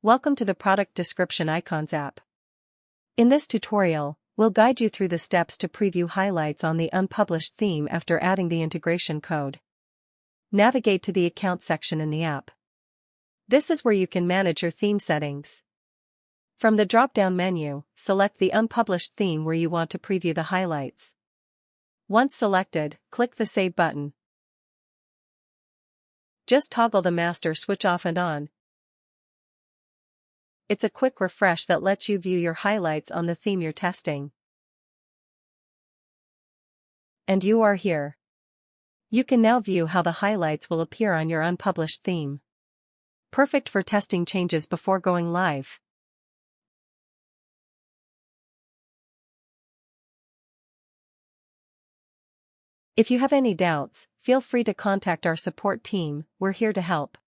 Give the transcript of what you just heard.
Welcome to the Product Description Icons app. In this tutorial, we'll guide you through the steps to preview highlights on the Unpublished theme after adding the integration code. Navigate to the Account section in the app. This is where you can manage your theme settings. From the drop-down menu, select the Unpublished theme where you want to preview the highlights. Once selected, click the Save button. Just toggle the master switch off and on. It's a quick refresh that lets you view your highlights on the theme you're testing. And you are here. You can now view how the highlights will appear on your unpublished theme. Perfect for testing changes before going live. If you have any doubts, feel free to contact our support team, we're here to help.